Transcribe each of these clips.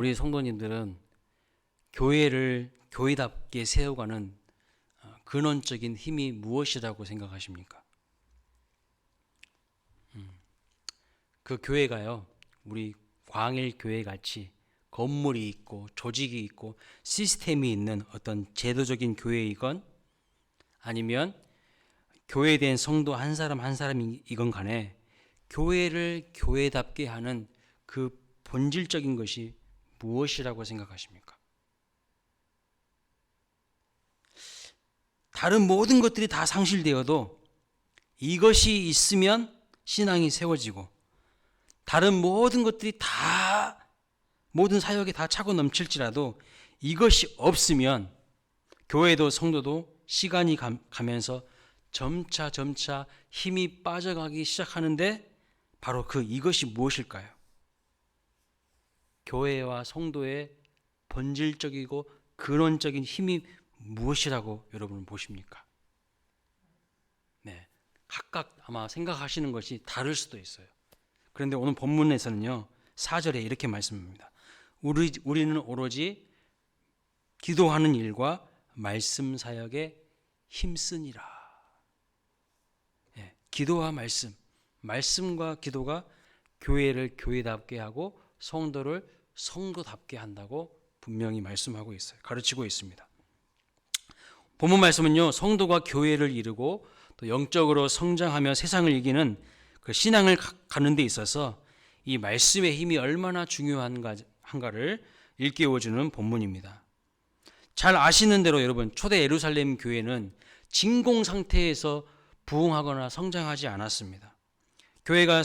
우리 성도님들은 교회를 교회답게 세워가는 근원적인 힘이 무엇이라고 생각하십니까? 그 교회가요, 우리 광일 교회 같이 건물이 있고 조직이 있고 시스템이 있는 어떤 제도적인 교회이건 아니면 교회된 성도 한 사람 한 사람이건 간에 교회를 교회답게 하는 그 본질적인 것이 무엇이라고 생각하십니까? 다른 모든 것들이 다 상실되어도 이것이 있으면 신앙이 세워지고 다른 모든 것들이 다 모든 사역에 다 차고 넘칠지라도 이것이 없으면 교회도 성도도 시간이 가면서 점차 힘이 빠져가기 시작하는데 바로 이것이 무엇일까요? 교회와 성도의 본질적이고 근원적인 힘이 무엇이라고 여러분은 보십니까? 네, 각각 아마 생각하시는 것이 다를 수도 있어요. 그런데 오늘 본문에서는요, 4절에 이렇게 말씀합니다. 우리는 오로지 기도하는 일과 말씀 사역에 힘쓰니라. 네, 기도와 말씀과 기도가 교회를 교회답게 하고 성도를 성도답게 한다고 분명히 말씀하고 있어요. 가르치고 있습니다. 본문 말씀은요, 성도가 교회를 이루고 또 영적으로 성장하며 세상을 이기는 그 신앙을 갖는 데 있어서 이 말씀의 힘이 얼마나 중요한가를 일깨워주는 본문입니다. 잘 아시는 대로 여러분, 초대 예루살렘 교회는 진공 상태에서 부흥하거나 성장하지 않았습니다. 교회가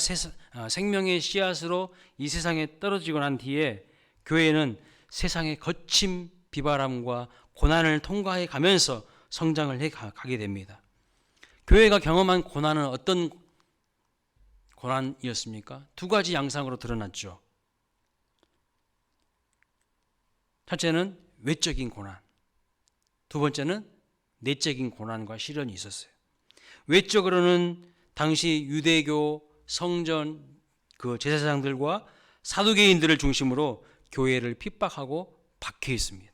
생명의 씨앗으로 이 세상에 떨어지고 난 뒤에 교회는 세상의 거친 비바람과 고난을 통과해 가면서 성장을 해 가게 됩니다. 교회가 경험한 고난은 어떤 고난이었습니까? 두 가지 양상으로 드러났죠. 첫째는 외적인 고난, 두 번째는 내적인 고난과 시련이 있었어요. 외적으로는 당시 유대교 성전 그 제사장들과 사두개인들을 중심으로 교회를 핍박하고 박해 있습니다.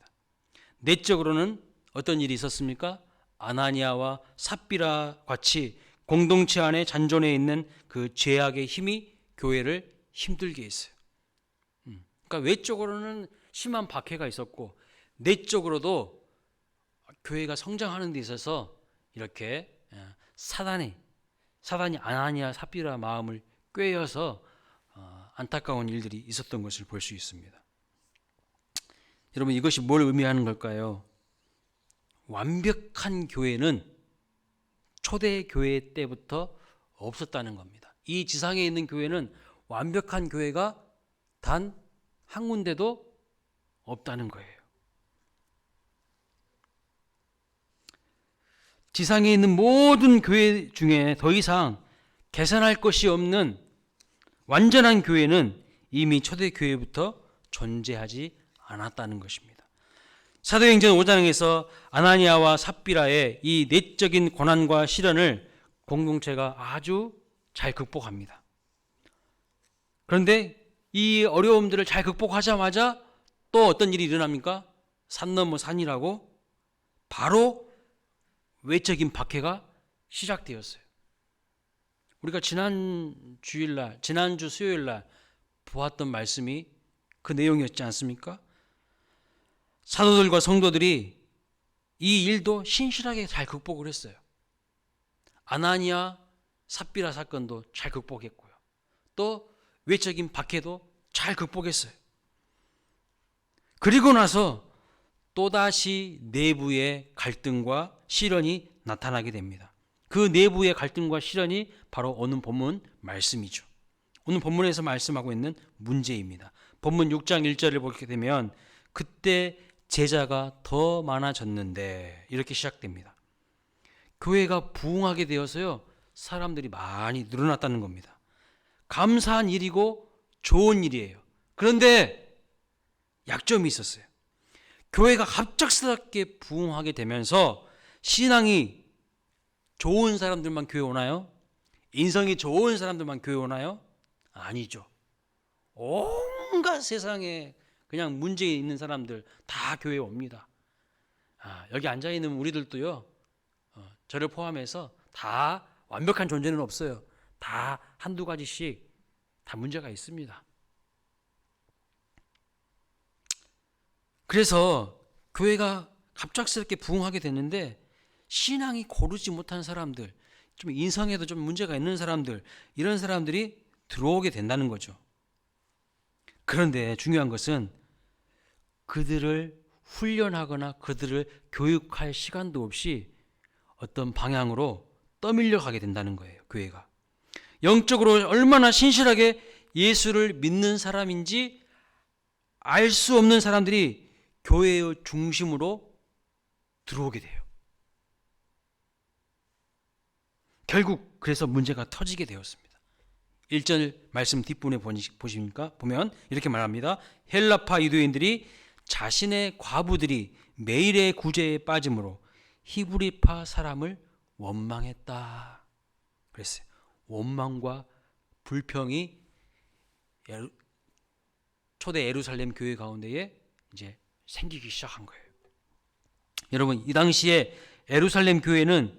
내적으로는 어떤 일이 있었습니까? 아나니아와 삽비라 같이 공동체 안에 잔존해 있는 그 죄악의 힘이 교회를 힘들게 했어요. 그러니까 외적으로는 심한 박해가 있었고 내적으로도 교회가 성장하는 데 있어서 이렇게 사단이 아나니아 삽비라 마음을 꿰어서 안타까운 일들이 있었던 것을 볼 수 있습니다. 여러분, 이것이 뭘 의미하는 걸까요? 완벽한 교회는 초대 교회 때부터 없었다는 겁니다. 이 지상에 있는 교회는 완벽한 교회가 단 한 군데도 없다는 거예요. 지상에 있는 모든 교회 중에 더 이상 개선할 것이 없는 완전한 교회는 이미 초대교회부터 존재하지 않았다는 것입니다. 사도행전 5장에서 아나니아와 삽비라의 이 내적인 고난과 시련을 공동체가 아주 잘 극복합니다. 그런데 이 어려움들을 잘 극복하자마자 또 어떤 일이 일어납니까? 산 넘어 산이라고 바로 외적인 박해가 시작되었어요. 우리가 지난주 수요일날 보았던 말씀이 그 내용이었지 않습니까? 사도들과 성도들이 이 일도 신실하게 잘 극복을 했어요. 아나니아 삽비라 사건도 잘 극복했고요. 또 외적인 박해도 잘 극복했어요. 그리고 나서 또다시 내부의 갈등과 시련이 나타나게 됩니다. 그 내부의 갈등과 시련이 바로 오늘 본문 말씀이죠. 오늘 본문에서 말씀하고 있는 문제입니다. 본문 6장 1절을 보게 되면 그때 제자가 더 많아졌는데 이렇게 시작됩니다. 교회가 부흥하게 되어서요, 사람들이 많이 늘어났다는 겁니다. 감사한 일이고 좋은 일이에요. 그런데 약점이 있었어요. 교회가 갑작스럽게 부흥하게 되면서 신앙이 좋은 사람들만 교회 오나요? 인성이 좋은 사람들만 교회 오나요? 아니죠. 온갖 세상의 그냥 문제 있는 사람들 다 교회에 옵니다. 여기 앉아있는 우리들도요, 저를 포함해서 다 완벽한 존재는 없어요. 다 한두 가지씩 다 문제가 있습니다. 그래서 교회가 갑작스럽게 부흥하게 됐는데 신앙이 고르지 못한 사람들, 좀 인성에도 좀 문제가 있는 사람들, 이런 사람들이 들어오게 된다는 거죠. 그런데 중요한 것은 그들을 훈련하거나 그들을 교육할 시간도 없이 어떤 방향으로 떠밀려 가게 된다는 거예요. 교회가 영적으로 얼마나 신실하게 예수를 믿는 사람인지 알 수 없는 사람들이 교회의 중심으로 들어오게 돼요. 결국 그래서 문제가 터지게 되었습니다. 1절 말씀 뒷부분에 보면 이렇게 말합니다. 헬라파 유대인들이 자신의 과부들이 매일의 구제에 빠짐으로 히브리파 사람을 원망했다. 그랬어요. 원망과 불평이 초대 예루살렘 교회 가운데에 이제 생기기 시작한 거예요. 여러분, 이 당시에 예루살렘 교회는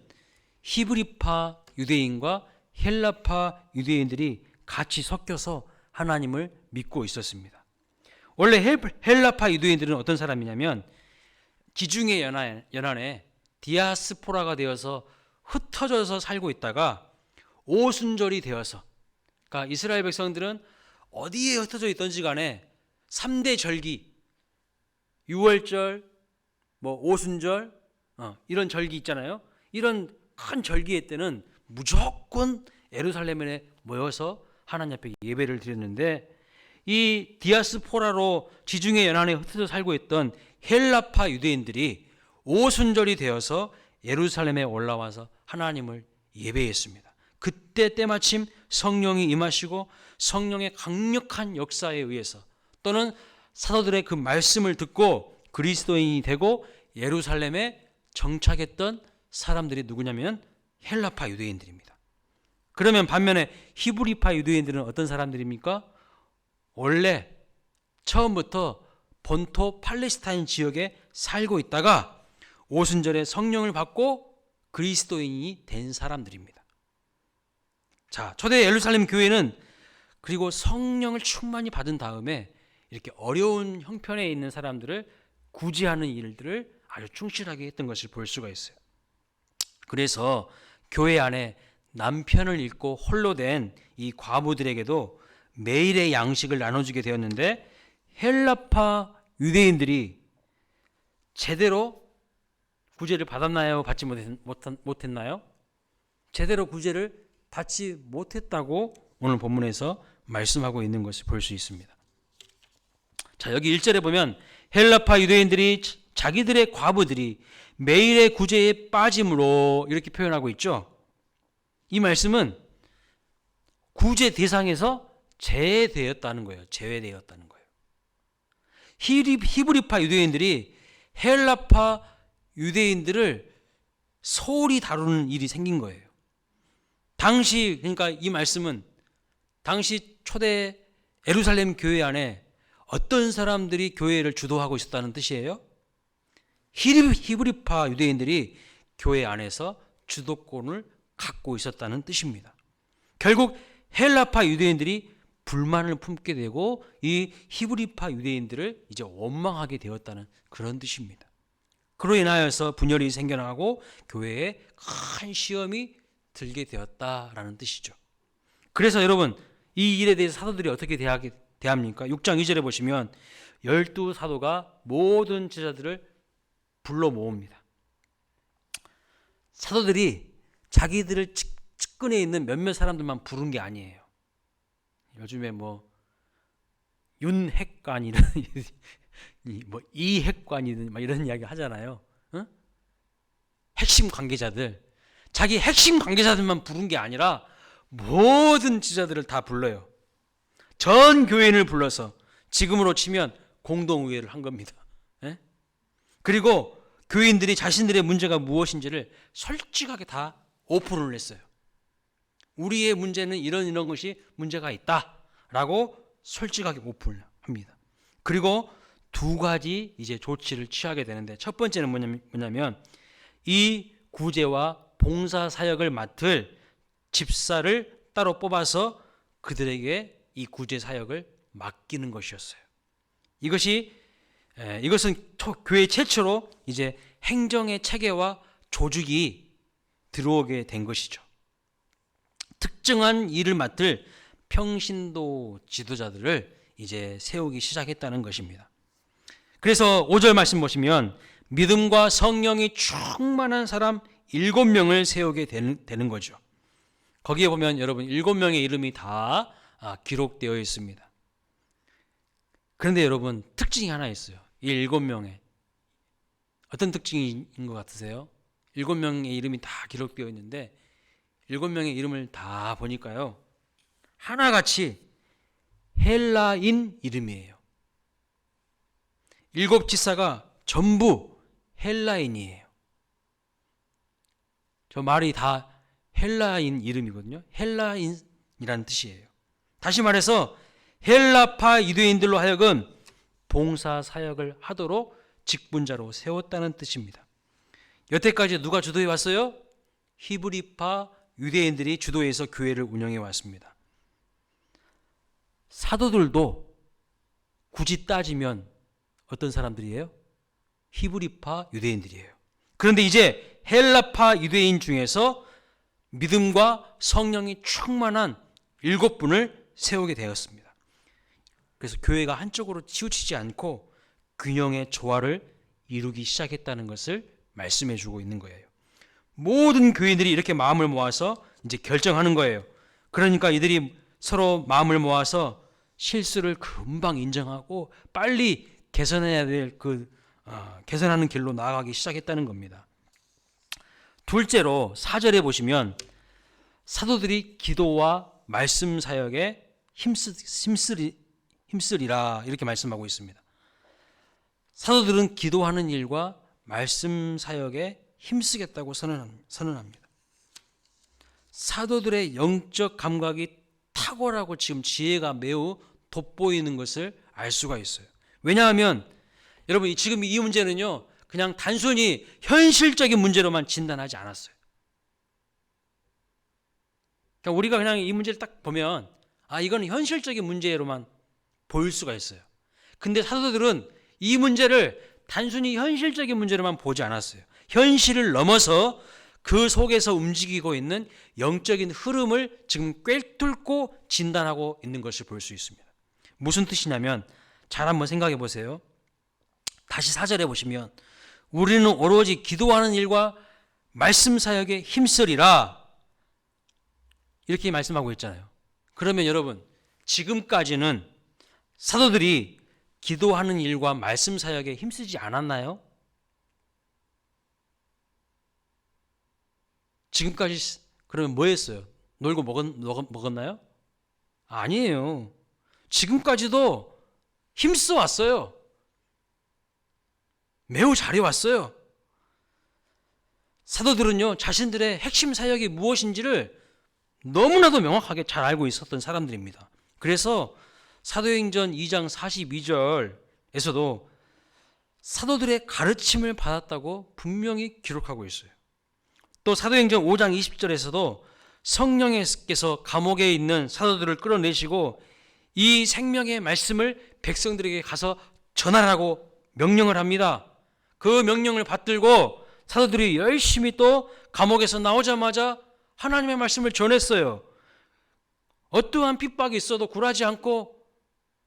히브리파 유대인과 헬라파 유대인들이 같이 섞여서 하나님을 믿고 있었습니다. 원래 헬라파 유대인들은 어떤 사람이냐면 지중해 연안에 디아스포라가 되어서 흩어져서 살고 있다가 오순절이 되어서, 그러니까 이스라엘 백성들은 어디에 흩어져 있던지 간에 3대 절기, 유월절, 오순절, 이런 절기 있잖아요. 이런 큰 절기의 때는 무조건 예루살렘에 모여서 하나님 앞에 예배를 드렸는데, 이 디아스포라로 지중해 연안에 흩어져 살고 있던 헬라파 유대인들이 오순절이 되어서 예루살렘에 올라와서 하나님을 예배했습니다. 그때 때마침 성령이 임하시고 성령의 강력한 역사에 의해서 또는 사도들의 그 말씀을 듣고 그리스도인이 되고 예루살렘에 정착했던 사람들이 누구냐면 헬라파 유대인들입니다. 그러면 반면에 히브리파 유대인들은 어떤 사람들입니까? 원래 처음부터 본토 팔레스타인 지역에 살고 있다가 오순절에 성령을 받고 그리스도인이 된 사람들입니다. 자, 초대 예루살렘 교회는 그리고 성령을 충만히 받은 다음에 이렇게 어려운 형편에 있는 사람들을 구제하는 일들을 아주 충실하게 했던 것을 볼 수가 있어요. 그래서 교회 안에 남편을 잃고 홀로 된 이 과부들에게도 매일의 양식을 나눠주게 되었는데, 헬라파 유대인들이 제대로 구제를 받았나요? 받지 못했나요? 제대로 구제를 받지 못했다고 오늘 본문에서 말씀하고 있는 것을 볼 수 있습니다. 자, 여기 1절에 보면 헬라파 유대인들이 자기들의 과부들이 매일의 구제에 빠짐으로 이렇게 표현하고 있죠. 이 말씀은 구제 대상에서 제외되었다는 거예요. 제외되었다는 거예요. 히브리파 유대인들이 헬라파 유대인들을 소홀히 다루는 일이 생긴 거예요. 당시, 그러니까 이 말씀은 당시 초대 예루살렘 교회 안에 어떤 사람들이 교회를 주도하고 있었다는 뜻이에요? 히브리파 유대인들이 교회 안에서 주도권을 갖고 있었다는 뜻입니다. 결국 헬라파 유대인들이 불만을 품게 되고 이 히브리파 유대인들을 이제 원망하게 되었다는 그런 뜻입니다. 그로 인하여서 분열이 생겨나고 교회에 큰 시험이 들게 되었다라는 뜻이죠. 그래서 여러분, 이 일에 대해서 사도들이 어떻게 대합니까? 6장 2절에 보시면 12사도가 모든 제자들을 불러 모읍니다. 사도들이 자기들을 측근에 있는 몇몇 사람들만 부른 게 아니에요. 요즘에 윤핵관이든 이핵관이든 이런 이야기 하잖아요. 응? 핵심 관계자들, 자기 핵심 관계자들만 부른 게 아니라 모든 지자들을 다 불러요. 전 교인을 불러서 지금으로 치면 공동의회를 한 겁니다. 예? 그리고 교인들이 자신들의 문제가 무엇인지를 솔직하게 다 오픈을 했어요. 우리의 문제는 이런 것이 문제가 있다라고 솔직하게 오픈을 합니다. 그리고 두 가지 이제 조치를 취하게 되는데, 첫 번째는 뭐냐면 이 구제와 봉사 사역을 맡을 집사를 따로 뽑아서 그들에게 이 구제 사역을 맡기는 것이었어요. 이것은 교회 최초로 이제 행정의 체계와 조직이 들어오게 된 것이죠. 특정한 일을 맡을 평신도 지도자들을 이제 세우기 시작했다는 것입니다. 그래서 5절 말씀 보시면 믿음과 성령이 충만한 사람 7명을 세우게 되는 거죠. 거기에 보면 여러분 7명의 이름이 다 기록되어 있습니다. 그런데 여러분 특징이 하나 있어요. 이 7명의 어떤 특징인 것 같으세요? 7명의 이름이 다 기록되어 있는데 7명의 이름을 다 보니까요, 하나같이 헬라인 이름이에요. 7 집사가 전부 헬라인이에요. 저 말이 다 헬라인 이름이거든요. 헬라인이라는 뜻이에요. 다시 말해서 헬라파 유대인들로 하여금 봉사 사역을 하도록 직분자로 세웠다는 뜻입니다. 여태까지 누가 주도해 왔어요? 히브리파 유대인들이 주도해서 교회를 운영해 왔습니다. 사도들도 굳이 따지면 어떤 사람들이에요? 히브리파 유대인들이에요. 그런데 이제 헬라파 유대인 중에서 믿음과 성령이 충만한 7분을 세우게 되었습니다. 그래서 교회가 한쪽으로 치우치지 않고 균형의 조화를 이루기 시작했다는 것을 말씀해 주고 있는 거예요. 모든 교인들이 이렇게 마음을 모아서 이제 결정하는 거예요. 그러니까 이들이 서로 마음을 모아서 실수를 금방 인정하고 빨리 개선해야 될 개선하는 길로 나아가기 시작했다는 겁니다. 둘째로 4절에 보시면 사도들이 기도와 말씀 사역에 힘쓰리라 이렇게 말씀하고 있습니다. 사도들은 기도하는 일과 말씀 사역에 힘쓰겠다고 선언합니다. 사도들의 영적 감각이 탁월하고 지금 지혜가 매우 돋보이는 것을 알 수가 있어요. 왜냐하면 여러분 지금 이 문제는요, 그냥 단순히 현실적인 문제로만 진단하지 않았어요. 그러니까 우리가 그냥 이 문제를 딱 보면 이건 현실적인 문제로만 보일 수가 있어요. 근데 사도들은 이 문제를 단순히 현실적인 문제로만 보지 않았어요. 현실을 넘어서 그 속에서 움직이고 있는 영적인 흐름을 지금 꿰뚫고 진단하고 있는 것을 볼 수 있습니다. 무슨 뜻이냐면 잘 한번 생각해 보세요. 다시 4절에 보시면 우리는 오로지 기도하는 일과 말씀 사역에 힘쓰리라 이렇게 말씀하고 있잖아요. 그러면 여러분 지금까지는 사도들이 기도하는 일과 말씀 사역에 힘쓰지 않았나요? 지금까지 그러면 뭐 했어요? 놀고 먹었나요? 아니에요. 지금까지도 힘써 왔어요. 매우 잘해왔어요. 사도들은요, 자신들의 핵심 사역이 무엇인지를 너무나도 명확하게 잘 알고 있었던 사람들입니다. 그래서 사도행전 2장 42절에서도 사도들의 가르침을 받았다고 분명히 기록하고 있어요. 또 사도행전 5장 20절에서도 성령께서 감옥에 있는 사도들을 끌어내시고 이 생명의 말씀을 백성들에게 가서 전하라고 명령을 합니다. 그 명령을 받들고 사도들이 열심히 또 감옥에서 나오자마자 하나님의 말씀을 전했어요. 어떠한 핍박이 있어도 굴하지 않고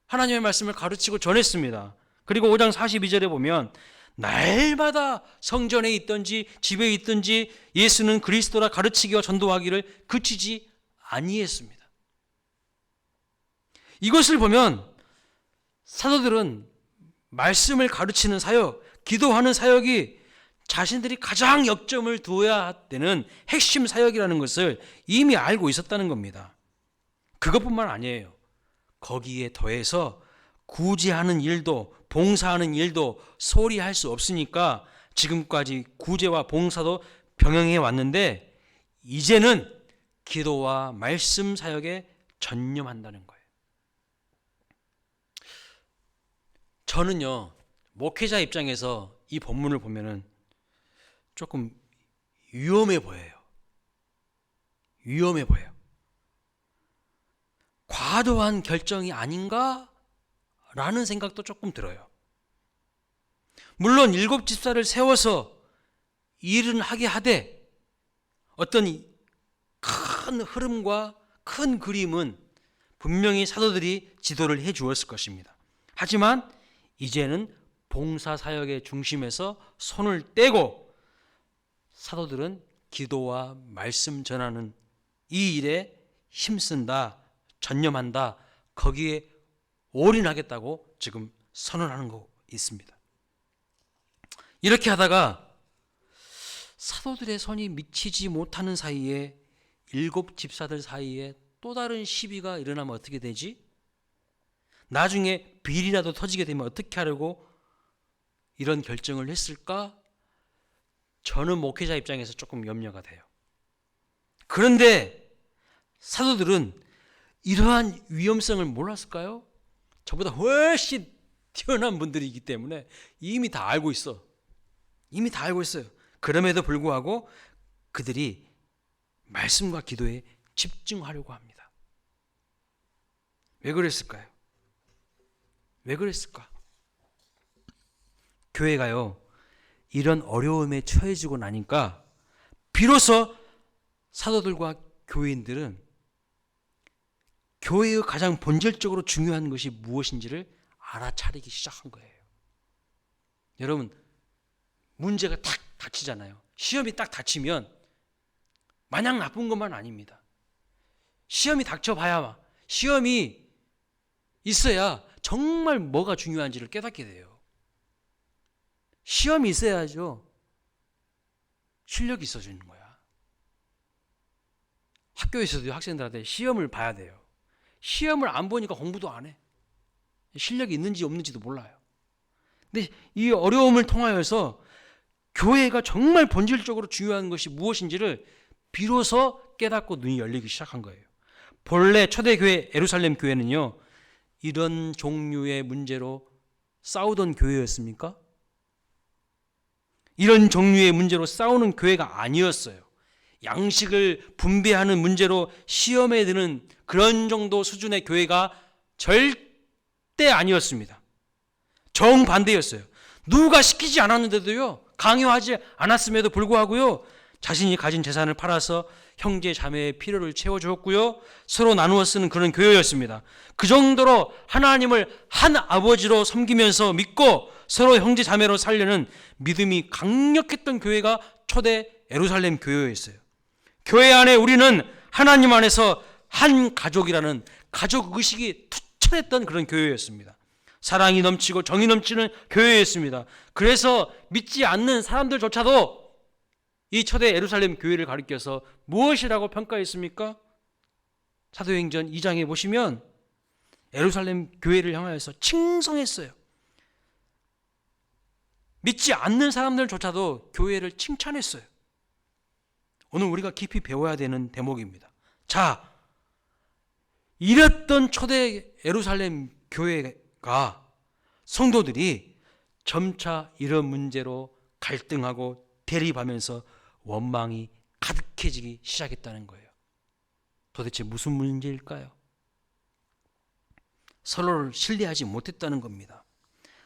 하나님의 말씀을 가르치고 전했습니다. 그리고 5장 42절에 보면 날마다 성전에 있든지 집에 있든지 예수는 그리스도라 가르치기와 전도하기를 그치지 아니했습니다. 이것을 보면 사도들은 말씀을 가르치는 사역, 기도하는 사역이 자신들이 가장 역점을 두어야 되는 핵심 사역이라는 것을 이미 알고 있었다는 겁니다. 그것뿐만 아니에요. 거기에 더해서 구제하는 일도 봉사하는 일도 소홀히 할 수 없으니까 지금까지 구제와 봉사도 병행해 왔는데 이제는 기도와 말씀 사역에 전념한다는 거예요. 저는요, 목회자 입장에서 이 본문을 보면은 조금 위험해 보여요. 위험해 보여요. 과도한 결정이 아닌가? 라는 생각도 조금 들어요. 물론 7집사를 세워서 일은 하게 하되 어떤 큰 흐름과 큰 그림은 분명히 사도들이 지도를 해 주었을 것입니다. 하지만 이제는 봉사사역의 중심에서 손을 떼고 사도들은 기도와 말씀 전하는 이 일에 힘쓴다, 전념한다, 거기에 올인하겠다고 지금 선언하는 거 있습니다. 이렇게 하다가 사도들의 손이 미치지 못하는 사이에 7집사들 사이에 또 다른 시비가 일어나면 어떻게 되지? 나중에 비리라도 터지게 되면 어떻게 하려고 이런 결정을 했을까? 저는 목회자 입장에서 조금 염려가 돼요. 그런데 사도들은 이러한 위험성을 몰랐을까요? 저보다 훨씬 뛰어난 분들이기 때문에 이미 다 알고 있어. 이미 다 알고 있어요. 그럼에도 불구하고 그들이 말씀과 기도에 집중하려고 합니다. 왜 그랬을까요? 왜 그랬을까? 교회가요, 이런 어려움에 처해지고 나니까 비로소 사도들과 교인들은 교회의 가장 본질적으로 중요한 것이 무엇인지를 알아차리기 시작한 거예요. 여러분, 문제가 딱 닥치잖아요. 시험이 딱 닥치면 마냥 나쁜 것만 아닙니다. 시험이 닥쳐봐야, 시험이 있어야 정말 뭐가 중요한지를 깨닫게 돼요. 시험이 있어야죠. 실력이 있어지는 거야. 학교에서도 학생들한테 시험을 봐야 돼요. 시험을 안 보니까 공부도 안 해. 실력이 있는지 없는지도 몰라요. 근데 이 어려움을 통하여서 교회가 정말 본질적으로 중요한 것이 무엇인지를 비로소 깨닫고 눈이 열리기 시작한 거예요. 본래 초대교회 예루살렘 교회는요, 이런 종류의 문제로 싸우던 교회였습니까? 이런 종류의 문제로 싸우는 교회가 아니었어요. 양식을 분배하는 문제로 시험에 드는 그런 정도 수준의 교회가 절대 아니었습니다. 정반대였어요. 누가 시키지 않았는데도요, 강요하지 않았음에도 불구하고요, 자신이 가진 재산을 팔아서 형제 자매의 필요를 채워주었고요, 서로 나누어 쓰는 그런 교회였습니다. 그 정도로 하나님을 한 아버지로 섬기면서 믿고 서로 형제 자매로 살려는 믿음이 강력했던 교회가 초대 예루살렘 교회였어요. 교회 안에 우리는 하나님 안에서 한 가족이라는 가족 의식이 투철했던 그런 교회였습니다. 사랑이 넘치고 정이 넘치는 교회였습니다. 그래서 믿지 않는 사람들조차도 이 초대 예루살렘 교회를 가리켜서 무엇이라고 평가했습니까? 사도행전 2장에 보시면 예루살렘 교회를 향하여서 칭송했어요. 믿지 않는 사람들조차도 교회를 칭찬했어요. 오늘 우리가 깊이 배워야 되는 대목입니다. 자, 이랬던 초대 예루살렘 교회가 성도들이 점차 이런 문제로 갈등하고 대립하면서 원망이 가득해지기 시작했다는 거예요. 도대체 무슨 문제일까요? 서로를 신뢰하지 못했다는 겁니다.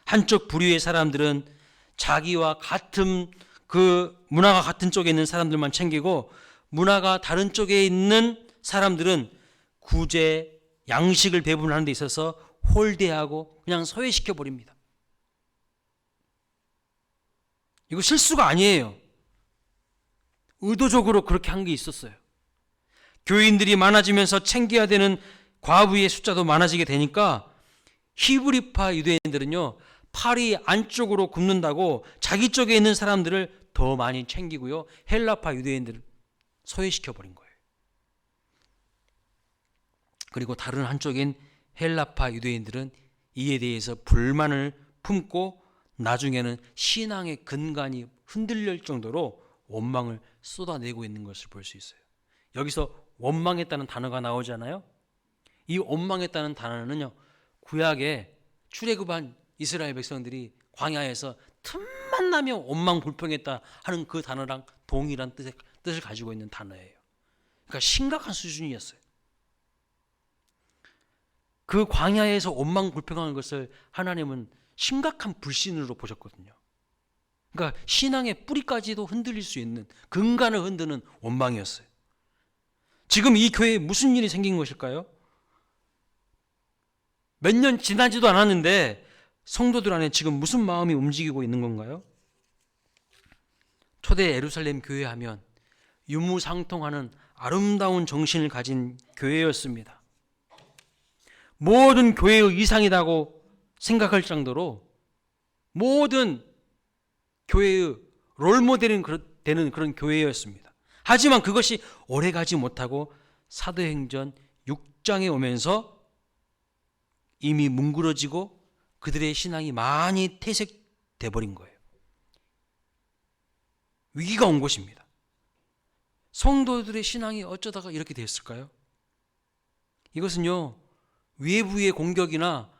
한쪽 부류의 사람들은 자기와 같은 그 문화가 같은 쪽에 있는 사람들만 챙기고, 문화가 다른 쪽에 있는 사람들은 구제, 양식을 배분하는 데 있어서 홀대하고 그냥 소외시켜 버립니다. 이거 실수가 아니에요. 의도적으로 그렇게 한 게 있었어요. 교인들이 많아지면서 챙겨야 되는 과부의 숫자도 많아지게 되니까 히브리파 유대인들은요, 팔이 안쪽으로 굽는다고 자기 쪽에 있는 사람들을 더 많이 챙기고요, 헬라파 유대인들을 소외시켜 버린 거예요. 그리고 다른 한쪽인 헬라파 유대인들은 이에 대해서 불만을 품고 나중에는 신앙의 근간이 흔들릴 정도로 원망을 쏟아내고 있는 것을 볼 수 있어요. 여기서 원망했다는 단어가 나오잖아요. 이 원망했다는 단어는요, 구약에 출애굽한 이스라엘 백성들이 광야에서 틈만 나면 원망불평했다 하는 그 단어랑 동일한 뜻을 가지고 있는 단어예요. 그러니까 심각한 수준이었어요. 그 광야에서 원망불평하는 것을 하나님은 심각한 불신으로 보셨거든요. 그러니까 신앙의 뿌리까지도 흔들릴 수 있는, 근간을 흔드는 원망이었어요. 지금 이 교회에 무슨 일이 생긴 것일까요? 몇 년 지나지도 않았는데 성도들 안에 지금 무슨 마음이 움직이고 있는 건가요? 초대 예루살렘 교회 하면 유무상통하는 아름다운 정신을 가진 교회였습니다. 모든 교회의 이상이라고 생각할 정도로 모든 교회의 롤모델이 되는 그런 교회였습니다. 하지만 그것이 오래가지 못하고 사도행전 6장에 오면서 이미 뭉그러지고 그들의 신앙이 많이 퇴색돼 버린 거예요. 위기가 온 것입니다. 성도들의 신앙이 어쩌다가 이렇게 됐을까요? 이것은요, 외부의 공격이나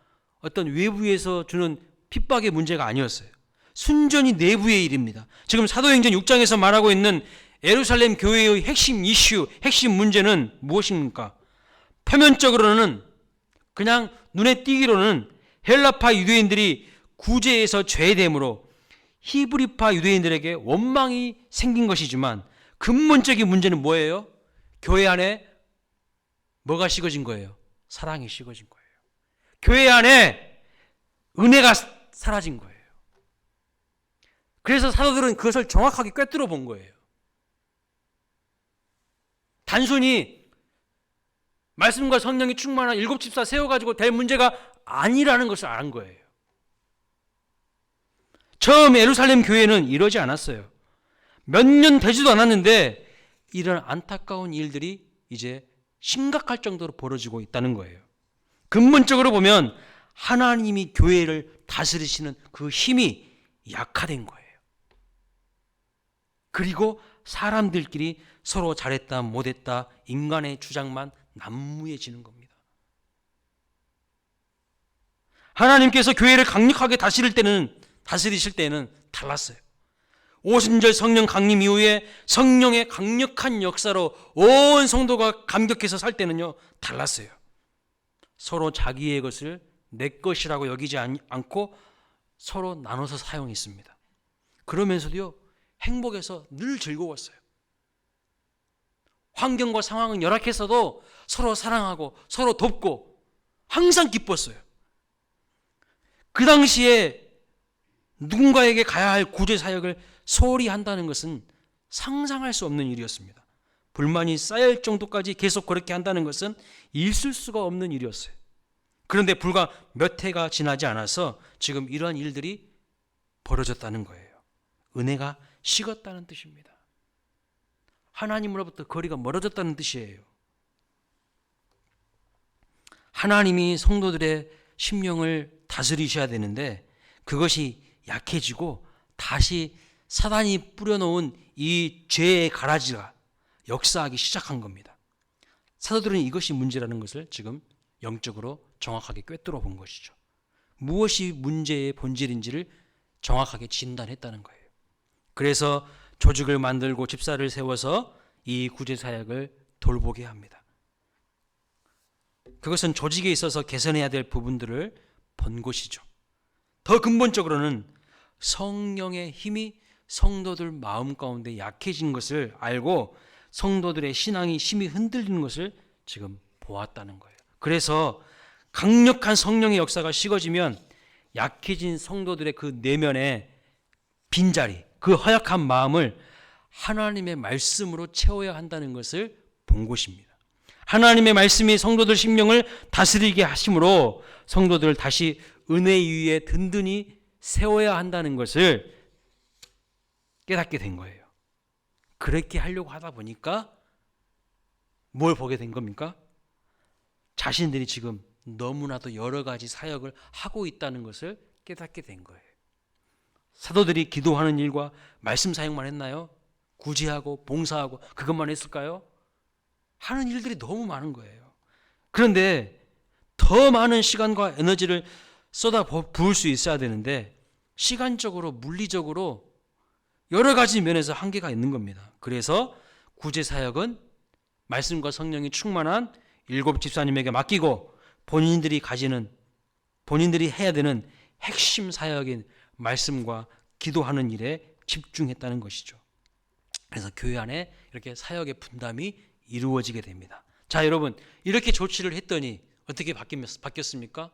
어떤 외부에서 주는 핍박의 문제가 아니었어요. 순전히 내부의 일입니다. 지금 사도행전 6장에서 말하고 있는 예루살렘 교회의 핵심 이슈, 핵심 문제는 무엇입니까? 표면적으로는 그냥 눈에 띄기로는 헬라파 유대인들이 구제에서 죄됨으로 히브리파 유대인들에게 원망이 생긴 것이지만 근본적인 문제는 뭐예요? 교회 안에 뭐가 식어진 거예요? 사랑이 식어진 거예요. 교회 안에 은혜가 사라진 거예요. 그래서 사도들은 그것을 정확하게 꿰뚫어 본 거예요. 단순히 말씀과 성령이 충만한 일곱 집사 세워가지고 될 문제가 아니라는 것을 안 거예요. 처음 예루살렘 교회는 이러지 않았어요. 몇 년 되지도 않았는데 이런 안타까운 일들이 이제 심각할 정도로 벌어지고 있다는 거예요. 근본적으로 보면 하나님이 교회를 다스리시는 그 힘이 약화된 거예요. 그리고 사람들끼리 서로 잘했다 못했다 인간의 주장만 난무해지는 겁니다. 하나님께서 교회를 강력하게 다스리실 때는 달랐어요. 오순절 성령 강림 이후에 성령의 강력한 역사로 온 성도가 감격해서 살 때는요 달랐어요. 서로 자기의 것을 내 것이라고 여기지 않고 서로 나눠서 사용했습니다. 그러면서도요 행복해서 늘 즐거웠어요. 환경과 상황은 열악했어도 서로 사랑하고 서로 돕고 항상 기뻤어요. 그 당시에 누군가에게 가야 할 구제 사역을 소홀히 한다는 것은 상상할 수 없는 일이었습니다. 불만이 쌓일 정도까지 계속 그렇게 한다는 것은 있을 수가 없는 일이었어요. 그런데 불과 몇 해가 지나지 않아서 지금 이러한 일들이 벌어졌다는 거예요. 은혜가 식었다는 뜻입니다. 하나님으로부터 거리가 멀어졌다는 뜻이에요. 하나님이 성도들의 심령을 다스리셔야 되는데 그것이 약해지고 다시 사단이 뿌려놓은 이 죄의 가라지가 역사하기 시작한 겁니다. 사도들은 이것이 문제라는 것을 지금 영적으로 정확하게 꿰뚫어 본 것이죠. 무엇이 문제의 본질인지를 정확하게 진단했다는 거예요. 그래서 조직을 만들고 집사를 세워서 이 구제 사역을 돌보게 합니다. 그것은 조직에 있어서 개선해야 될 부분들을 본 것이죠. 더 근본적으로는 성령의 힘이 성도들 마음 가운데 약해진 것을 알고 성도들의 신앙이 심히 흔들리는 것을 지금 보았다는 거예요. 그래서 강력한 성령의 역사가 식어지면 약해진 성도들의 그 내면의 빈자리, 그 허약한 마음을 하나님의 말씀으로 채워야 한다는 것을 본 것입니다. 하나님의 말씀이 성도들 심령을 다스리게 하심으로 성도들을 다시 은혜 위에 든든히 세워야 한다는 것을 깨닫게 된 거예요. 그렇게 하려고 하다 보니까 뭘 보게 된 겁니까? 자신들이 지금 너무나도 여러 가지 사역을 하고 있다는 것을 깨닫게 된 거예요. 사도들이 기도하는 일과 말씀 사역만 했나요? 구제하고 봉사하고 그것만 했을까요? 하는 일들이 너무 많은 거예요. 그런데 더 많은 시간과 에너지를 쏟아 부을 수 있어야 되는데 시간적으로, 물리적으로 여러 가지 면에서 한계가 있는 겁니다. 그래서 구제 사역은 말씀과 성령이 충만한 7 집사님에게 맡기고 본인들이 해야 되는 핵심 사역인 말씀과 기도하는 일에 집중했다는 것이죠. 그래서 교회 안에 이렇게 사역의 분담이 이루어지게 됩니다. 자, 여러분, 이렇게 조치를 했더니 어떻게 바뀌었습니까?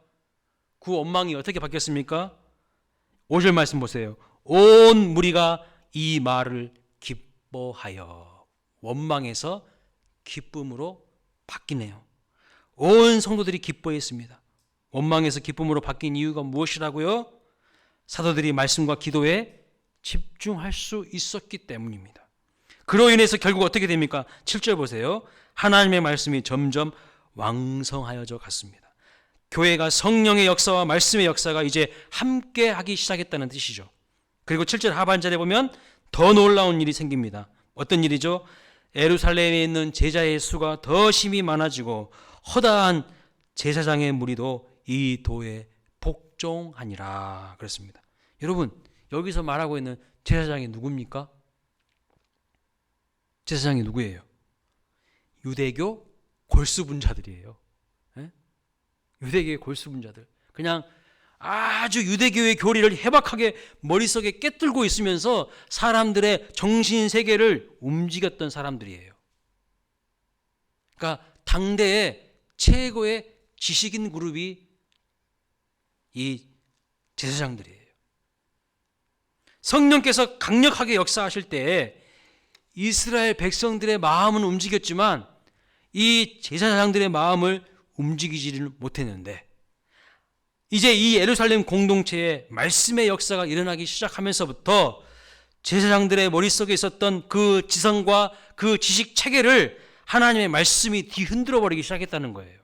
그 원망이 어떻게 바뀌었습니까? 5절 말씀 보세요. 온 무리가 이 말을 기뻐하여. 원망에서 기쁨으로 바뀌네요. 온 성도들이 기뻐했습니다. 원망에서 기쁨으로 바뀐 이유가 무엇이라고요? 사도들이 말씀과 기도에 집중할 수 있었기 때문입니다. 그로 인해서 결국 어떻게 됩니까? 7절 보세요. 하나님의 말씀이 점점 왕성하여져 갔습니다. 교회가 성령의 역사와 말씀의 역사가 이제 함께 하기 시작했다는 뜻이죠. 그리고 7절 하반절에 보면 더 놀라운 일이 생깁니다. 어떤 일이죠? 예루살렘에 있는 제자의 수가 더 심히 많아지고 허다한 제사장의 무리도 이 도에 복종하니라 그랬습니다. 여러분, 여기서 말하고 있는 제사장이 누굽니까? 제사장이 누구예요? 유대교 골수분자들이에요. 예? 유대교의 골수분자들. 그냥 아주 유대교의 교리를 해박하게 머릿속에 꿰뚫고 있으면서 사람들의 정신세계를 움직였던 사람들이에요. 그러니까 당대의 최고의 지식인 그룹이 이 제사장들이에요. 성령께서 강력하게 역사하실 때 이스라엘 백성들의 마음은 움직였지만 이 제사장들의 마음을 움직이지를 못했는데, 이제 이 예루살렘 공동체에 말씀의 역사가 일어나기 시작하면서부터 제사장들의 머릿속에 있었던 그 지성과 그 지식 체계를 하나님의 말씀이 뒤흔들어 버리기 시작했다는 거예요.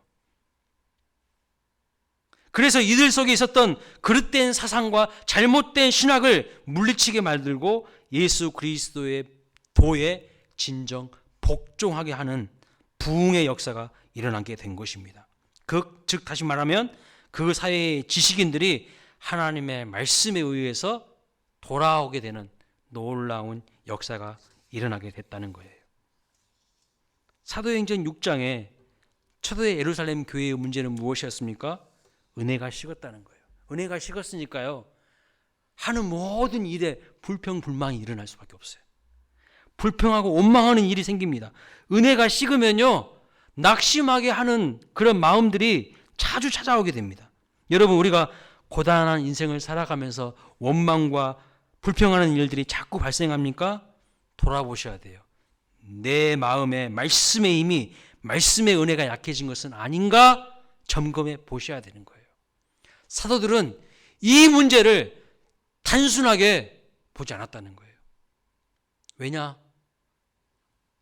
그래서 이들 속에 있었던 그릇된 사상과 잘못된 신학을 물리치게 만들고 예수 그리스도의 도에 진정 복종하게 하는 부흥의 역사가 일어나게 된 것입니다. 즉 다시 말하면 그 사회의 지식인들이 하나님의 말씀에 의해서 돌아오게 되는 놀라운 역사가 일어나게 됐다는 거예요. 사도행전 6장에 초대 예루살렘 교회의 문제는 무엇이었습니까? 은혜가 식었다는 거예요. 은혜가 식었으니까요, 하는 모든 일에 불평불만이 일어날 수밖에 없어요. 불평하고 원망하는 일이 생깁니다. 은혜가 식으면요, 낙심하게 하는 그런 마음들이 자주 찾아오게 됩니다. 여러분, 우리가 고단한 인생을 살아가면서 원망과 불평하는 일들이 자꾸 발생합니까? 돌아보셔야 돼요. 내 마음에 말씀의 힘이, 말씀의 은혜가 약해진 것은 아닌가 점검해 보셔야 되는 거예요. 사도들은 이 문제를 단순하게 보지 않았다는 거예요. 왜냐?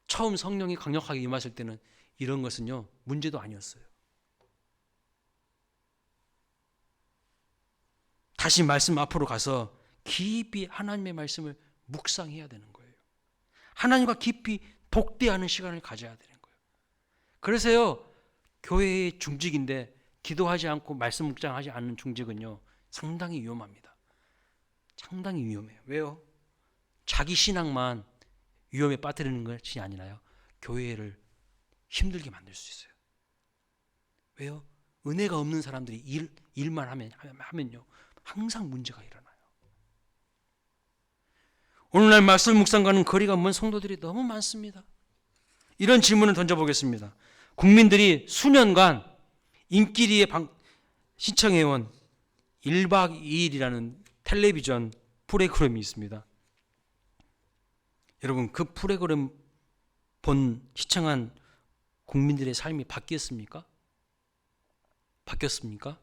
처음 성령이 강력하게 임하실 때는 이런 것은요, 문제도 아니었어요. 다시 말씀 앞으로 가서 깊이 하나님의 말씀을 묵상해야 되는 거예요. 하나님과 깊이 독대하는 시간을 가져야 되는 거예요. 그래서요, 교회의 중직인데 기도하지 않고 말씀 묵상하지 않는 중직은요, 상당히 위험합니다. 상당히 위험해요. 왜요? 자기 신앙만 위험에 빠뜨리는 것이 아니라요, 교회를 힘들게 만들 수 있어요. 왜요? 은혜가 없는 사람들이 일만 하면요, 항상 문제가 일어나요. 오늘날 말씀 묵상과는 거리가 먼 성도들이 너무 많습니다. 이런 질문을 던져보겠습니다. 국민들이 수년간 인기리에 시청해온 1박 2일이라는 텔레비전 프로그램이 있습니다. 여러분, 그 프로그램 시청한 국민들의 삶이 바뀌었습니까? 바뀌었습니까?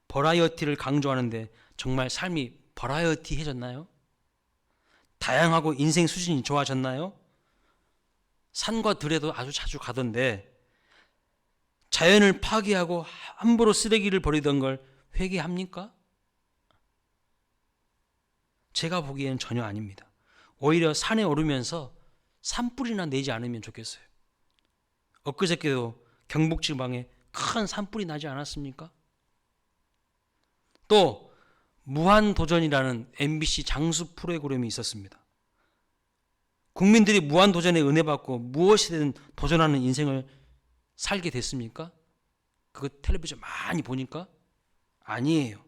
버라이어티를 강조하는데 정말 삶이 버라이어티해졌나요? 다양하고 인생 수준이 좋아졌나요? 산과 들에도 아주 자주 가던데 자연을 파괴하고 함부로 쓰레기를 버리던 걸 회개합니까? 제가 보기에는 전혀 아닙니다. 오히려 산에 오르면서 산불이나 내지 않으면 좋겠어요. 엊그저께도 경북지방에 큰 산불이 나지 않았습니까? 또 무한도전이라는 MBC 장수 프로그램이 있었습니다. 국민들이 무한도전에 은혜 받고 무엇이든 도전하는 인생을 살게 됐습니까? 그거 텔레비전 많이 보니까? 아니에요.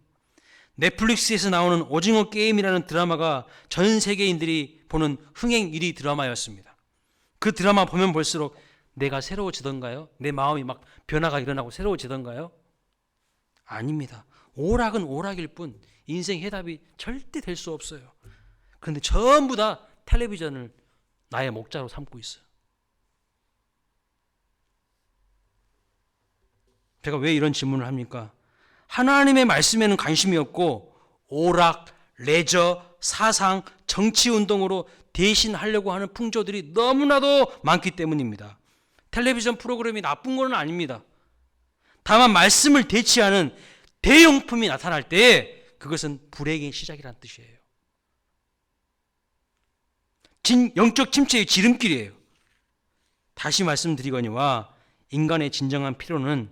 넷플릭스에서 나오는 오징어 게임이라는 드라마가 전 세계인들이 보는 흥행 1위 드라마였습니다. 그 드라마 보면 볼수록 내가 새로워지던가요? 내 마음이 막 변화가 일어나고 새로워지던가요? 아닙니다. 오락은 오락일 뿐 인생 해답이 절대 될 수 없어요. 그런데 전부 다 텔레비전을 나의 목자로 삼고 있어요. 제가 왜 이런 질문을 합니까? 하나님의 말씀에는 관심이 없고 오락, 레저, 사상, 정치운동으로 대신하려고 하는 풍조들이 너무나도 많기 때문입니다. 텔레비전 프로그램이 나쁜 건 아닙니다. 다만 말씀을 대체하는 대용품이 나타날 때 그것은 불행의 시작이라는 뜻이에요. 영적 침체의 지름길이에요. 다시 말씀드리거니와 인간의 진정한 필요는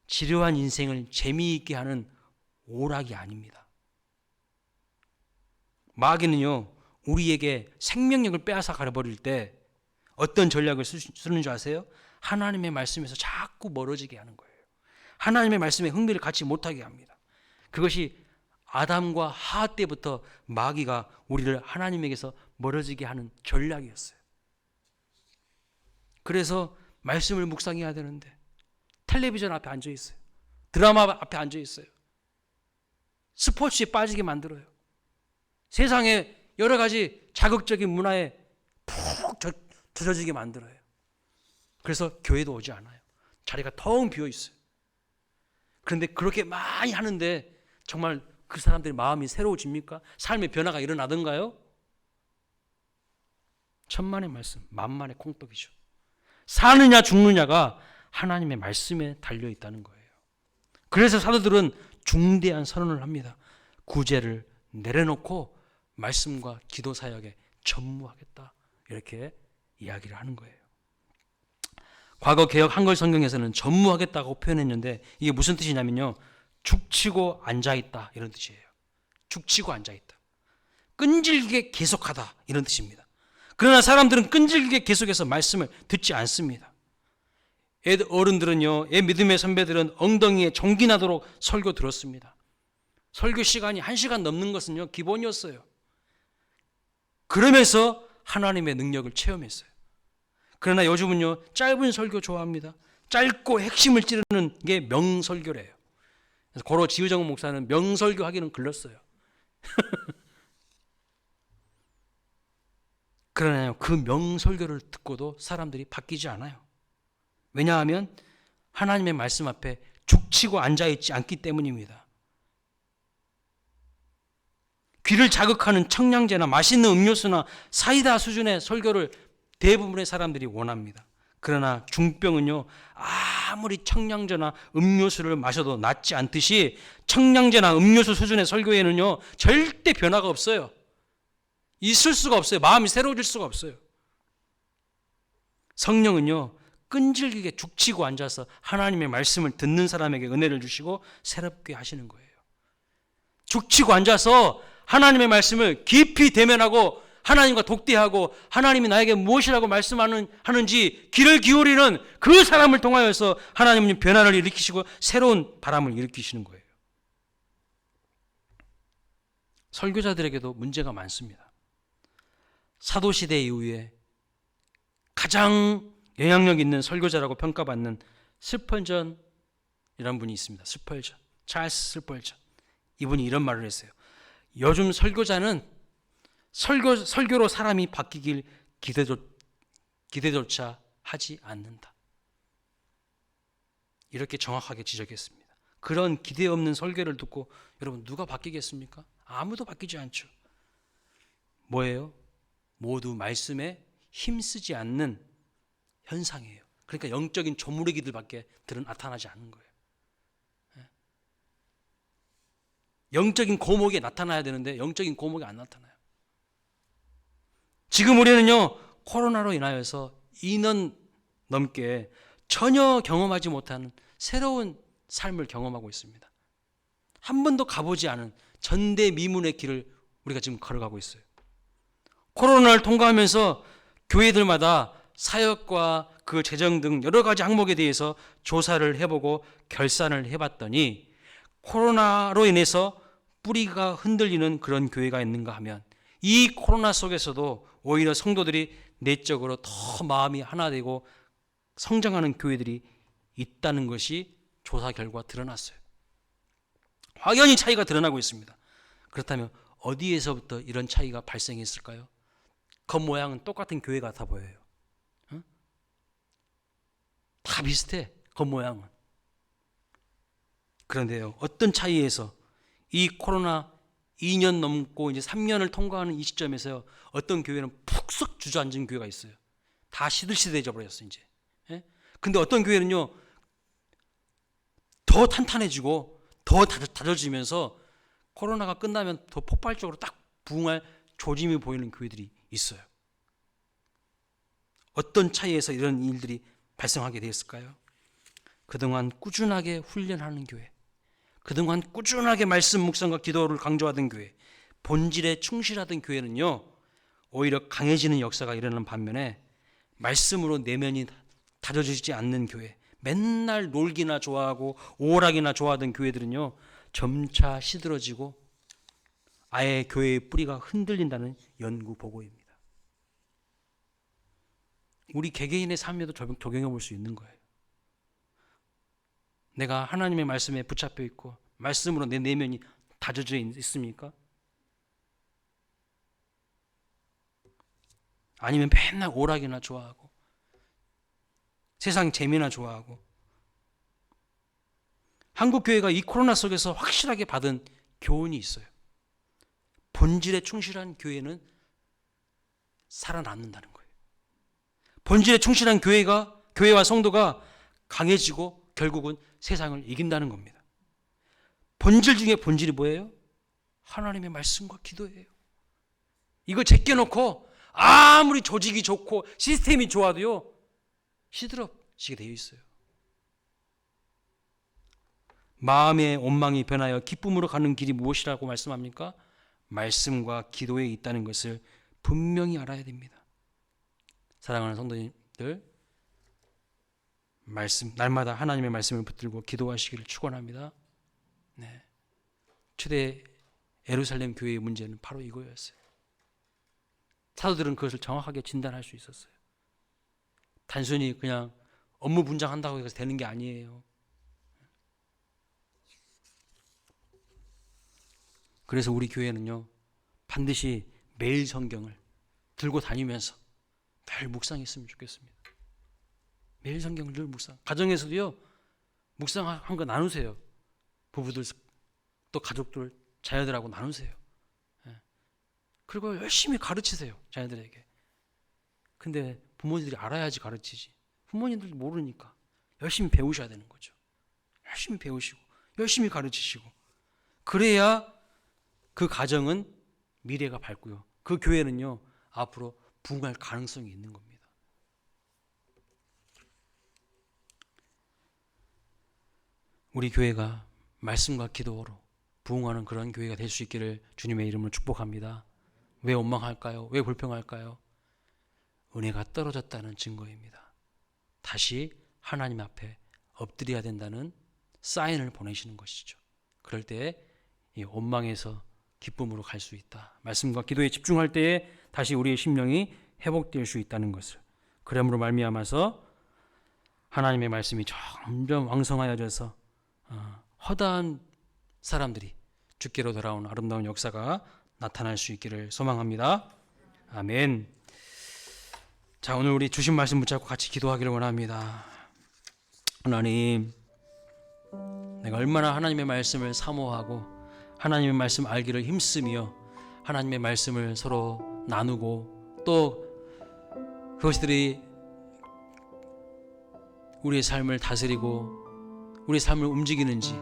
지루한 인생을 재미있게 하는 오락이 아닙니다. 마귀는요, 우리에게 생명력을 빼앗아 가버릴 때 어떤 전략을 쓰는 줄 아세요? 하나님의 말씀에서 자꾸 멀어지게 하는 거예요. 하나님의 말씀에 흥미를 갖지 못하게 합니다. 그것이 아담과 하하 때부터 마귀가 우리를 하나님에게서 멀어지게 하는 전략이었어요. 그래서 말씀을 묵상해야 되는데 텔레비전 앞에 앉아 있어요. 드라마 앞에 앉아 있어요. 스포츠에 빠지게 만들어요. 세상에 여러 가지 자극적인 문화에 푹 젖어지게 만들어요. 그래서 교회도 오지 않아요. 자리가 텅 비어 있어요. 그런데 그렇게 많이 하는데 정말 그 사람들의 마음이 새로워집니까? 삶의 변화가 일어나던가요? 천만의 말씀, 만만의 콩떡이죠. 사느냐 죽느냐가 하나님의 말씀에 달려 있다는 거예요. 그래서 사도들은 중대한 선언을 합니다. 구제를 내려놓고 말씀과 기도 사역에 전무하겠다. 이렇게 이야기를 하는 거예요. 과거 개혁 한글 성경에서는 전무하겠다고 표현했는데 이게 무슨 뜻이냐면요. 죽치고 앉아있다 이런 뜻이에요. 죽치고 앉아있다. 끈질기게 계속하다 이런 뜻입니다. 그러나 사람들은 끈질기게 계속해서 말씀을 듣지 않습니다. 어른들은요, 믿음의 선배들은 엉덩이에 종기 나도록 설교 들었습니다. 설교 시간이 1시간 넘는 것은요, 기본이었어요. 그러면서 하나님의 능력을 체험했어요. 그러나 요즘은요, 짧은 설교 좋아합니다. 짧고 핵심을 찌르는 게 명설교래요. 그래서 고로 지우정 목사는 명설교 하기는 글렀어요. 그러나요, 그 명설교를 듣고도 사람들이 바뀌지 않아요. 왜냐하면 하나님의 말씀 앞에 죽치고 앉아있지 않기 때문입니다. 귀를 자극하는 청량제나 맛있는 음료수나 사이다 수준의 설교를 대부분의 사람들이 원합니다. 그러나 중병은요, 아무리 청량제나 음료수를 마셔도 낫지 않듯이 청량제나 음료수 수준의 설교에는요, 절대 변화가 없어요. 있을 수가 없어요. 마음이 새로워질 수가 없어요. 성령은요, 끈질기게 죽치고 앉아서 하나님의 말씀을 듣는 사람에게 은혜를 주시고 새롭게 하시는 거예요. 죽치고 앉아서 하나님의 말씀을 깊이 대면하고 하나님과 독대하고 하나님이 나에게 무엇이라고 말씀하는지 귀를 기울이는 그 사람을 통하여서 하나님은 변화를 일으키시고 새로운 바람을 일으키시는 거예요. 설교자들에게도 문제가 많습니다. 사도시대 이후에 가장 영향력 있는 설교자라고 평가받는 스펄전이라는 분이 있습니다. 스펄전, 찰스 스펄전. 이분이 이런 말을 했어요. 요즘 설교자는 설교로 사람이 바뀌길 기대조차 하지 않는다. 이렇게 정확하게 지적했습니다. 그런 기대 없는 설교를 듣고 여러분 누가 바뀌겠습니까? 아무도 바뀌지 않죠. 뭐예요? 모두 말씀에 힘쓰지 않는 현상이에요. 그러니까 영적인 조무래기들밖에 나타나지 않는 거예요. 영적인 고목이 나타나야 되는데 영적인 고목이 안 나타나요. 지금 우리는요, 코로나로 인하여서 2년 넘게 전혀 경험하지 못하는 새로운 삶을 경험하고 있습니다. 한 번도 가보지 않은 전대미문의 길을 우리가 지금 걸어가고 있어요. 코로나를 통과하면서 교회들마다 사역과 그 재정 등 여러 가지 항목에 대해서 조사를 해보고 결산을 해봤더니 코로나로 인해서 뿌리가 흔들리는 그런 교회가 있는가 하면 이 코로나 속에서도 오히려 성도들이 내적으로 더 마음이 하나 되고 성장하는 교회들이 있다는 것이 조사 결과 드러났어요. 확연히 차이가 드러나고 있습니다. 그렇다면 어디에서부터 이런 차이가 발생했을까요? 겉모양은 똑같은 교회 같아 보여요. 다 비슷해, 겉모양은. 그런데요, 어떤 차이에서 이 코로나 2년 넘고 이제 3년을 통과하는 이 시점에서요, 어떤 교회는 푹 주저앉은 교회가 있어요. 다 시들시들해져 버렸어 이제. 근데 어떤 교회는요, 더 탄탄해지고 더 다져지면서 코로나가 끝나면 더 폭발적으로 딱 부흥할 조짐이 보이는 교회들이 있어요. 어떤 차이에서 이런 일들이 발생하게 되었을까요? 그동안 꾸준하게 훈련하는 교회, 그동안 꾸준하게 말씀 묵상과 기도를 강조하던 교회, 본질에 충실하던 교회는요, 오히려 강해지는 역사가 일어나는 반면에 말씀으로 내면이 다져지지 않는 교회, 맨날 놀기나 좋아하고 오락이나 좋아하던 교회들은요, 점차 시들어지고 아예 교회의 뿌리가 흔들린다는 연구 보고입니다. 우리 개개인의 삶에도 적용해 볼 수 있는 거예요. 내가 하나님의 말씀에 붙잡혀 있고 말씀으로 내 내면이 다져져 있습니까? 아니면 맨날 오락이나 좋아하고 세상 재미나 좋아하고. 한국 교회가 이 코로나 속에서 확실하게 받은 교훈이 있어요. 본질에 충실한 교회는 살아남는다는 거예요. 본질에 충실한 교회와 성도가 강해지고 결국은 세상을 이긴다는 겁니다. 본질 중에 본질이 뭐예요? 하나님의 말씀과 기도예요. 이거 제껴놓고 아무리 조직이 좋고 시스템이 좋아도요, 시들어지게 되어 있어요. 마음의 온망이 변하여 기쁨으로 가는 길이 무엇이라고 말씀합니까? 말씀과 기도에 있다는 것을 분명히 알아야 됩니다. 사랑하는 성도님들, 날마다 하나님의 말씀을 붙들고 기도하시기를 축원합니다. 네. 초대 예루살렘 교회의 문제는 바로 이거였어요. 사도들은 그것을 정확하게 진단할 수 있었어요. 단순히 그냥 업무 분장한다고 해서 되는 게 아니에요. 그래서 우리 교회는요, 반드시 매일 성경을 들고 다니면서 늘 묵상했으면 좋겠습니다. 매일 성경을 늘 묵상. 가정에서도요, 묵상한 거 나누세요. 부부들 또 가족들, 자녀들하고 나누세요. 그리고 열심히 가르치세요, 자녀들에게. 근데 부모님들이 알아야지 가르치지. 부모님들도 모르니까 열심히 배우셔야 되는 거죠. 열심히 배우시고 열심히 가르치시고, 그래야 그 가정은 미래가 밝고요, 그 교회는요 앞으로 부흥할 가능성이 있는 겁니다. 우리 교회가 말씀과 기도로 부흥하는 그런 교회가 될 수 있기를 주님의 이름으로 축복합니다. 왜 원망할까요? 왜 불평할까요? 은혜가 떨어졌다는 증거입니다. 다시 하나님 앞에 엎드려야 된다는 사인을 보내시는 것이죠. 그럴 때 이 원망에서 기쁨으로 갈 수 있다. 말씀과 기도에 집중할 때에 다시 우리의 심령이 회복될 수 있다는 것을, 그러므로 말미암아서 하나님의 말씀이 점점 왕성하여져서 허다한 사람들이 주께로 돌아온 아름다운 역사가 나타날 수 있기를 소망합니다. 아멘. 자, 오늘 우리 주신 말씀 붙잡고 같이 기도하기를 원합니다. 하나님, 내가 얼마나 하나님의 말씀을 사모하고 하나님의 말씀 알기를 힘쓰며 하나님의 말씀을 서로 나누고 또 그것들이 우리의 삶을 다스리고 우리의 삶을 움직이는지,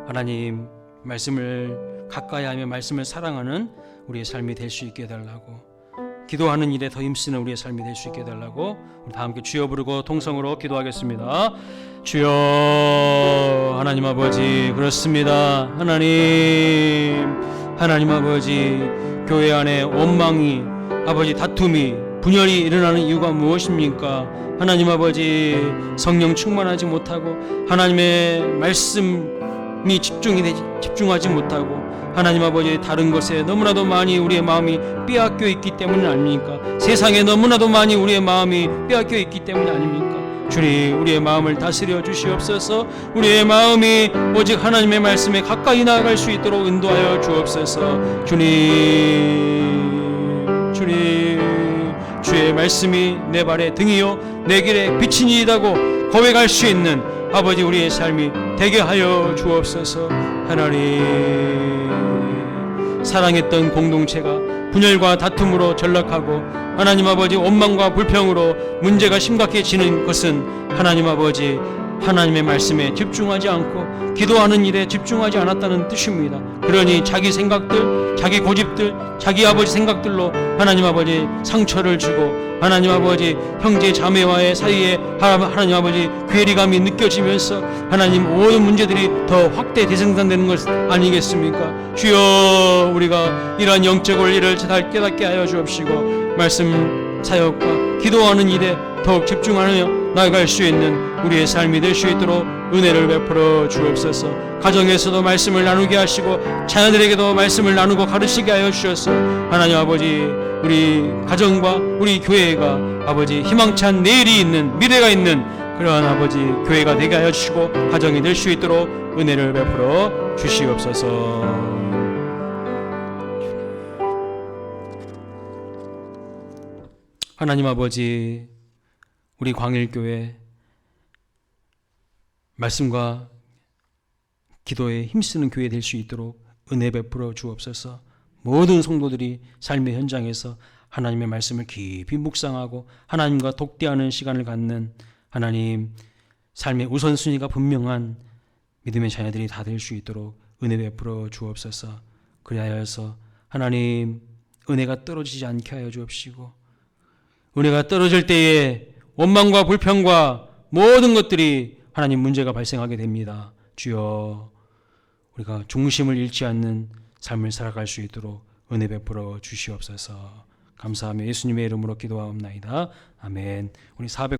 하나님 말씀을 가까이 하며 말씀을 사랑하는 우리의 삶이 될 수 있게 해달라고, 기도하는 일에 더 힘쓰는 우리의 삶이 될 수 있게 해달라고, 우리 다 함께 주여 부르고 통성으로 기도하겠습니다. 주여 하나님 아버지, 그렇습니다. 하나님 아버지, 교회 안에 원망이, 아버지 다툼이, 분열이 일어나는 이유가 무엇입니까? 하나님 아버지, 성령 충만하지 못하고 하나님의 말씀이 집중하지 못하고 하나님 아버지, 다른 것에 너무나도 많이 우리의 마음이 빼앗겨 있기 때문 아닙니까? 세상에 너무나도 많이 우리의 마음이 빼앗겨 있기 때문 아닙니까? 주님, 우리의 마음을 다스려 주시옵소서. 우리의 마음이 오직 하나님의 말씀에 가까이 나아갈 수 있도록 인도하여 주옵소서. 주님, 주의 말씀이 내 발의 등이요 내 길에 빛이니이다고 고백할 수 있는 아버지, 우리의 삶이 되게 하여 주옵소서. 하나님, 사랑했던 공동체가 분열과 다툼으로 전락하고 하나님 아버지, 원망과 불평으로 문제가 심각해지는 것은 하나님 아버지, 하나님의 말씀에 집중하지 않고 기도하는 일에 집중하지 않았다는 뜻입니다. 그러니 자기 생각들, 자기 고집들, 자기 아버지 생각들로 하나님 아버지 상처를 주고 하나님 아버지 형제 자매와의 사이에 하나님 아버지 괴리감이 느껴지면서 하나님 모든 문제들이 더 확대 대생산되는 것 아니겠습니까? 주여, 우리가 이러한 영적 원리를 잘 깨닫게 하여 주옵시고 말씀 사역과 기도하는 일에 더욱 집중하며 나아갈 수 있는 우리의 삶이 될 수 있도록 은혜를 베풀어 주옵소서. 가정에서도 말씀을 나누게 하시고 자녀들에게도 말씀을 나누고 가르치게 하여 주셔서 하나님 아버지, 우리 가정과 우리 교회가 아버지 희망찬 내일이 있는, 미래가 있는 그러한 아버지 교회가 되게 하여 주시고 가정이 될 수 있도록 은혜를 베풀어 주시옵소서. 하나님 아버지, 우리 광일교회 말씀과 기도에 힘쓰는 교회 될 수 있도록 은혜 베풀어 주옵소서. 모든 성도들이 삶의 현장에서 하나님의 말씀을 깊이 묵상하고 하나님과 독대하는 시간을 갖는 하나님, 삶의 우선순위가 분명한 믿음의 자녀들이 다 될 수 있도록 은혜 베풀어 주옵소서. 그리하여서 하나님, 은혜가 떨어지지 않게 하여 주옵시고 은혜가 떨어질 때에 원망과 불평과 모든 것들이 하나님 문제가 발생하게 됩니다. 주여, 우리가 중심을 잃지 않는 삶을 살아갈 수 있도록 은혜 베풀어 주시옵소서. 감사하며 예수님의 이름으로 기도하옵나이다. 아멘. 우리 400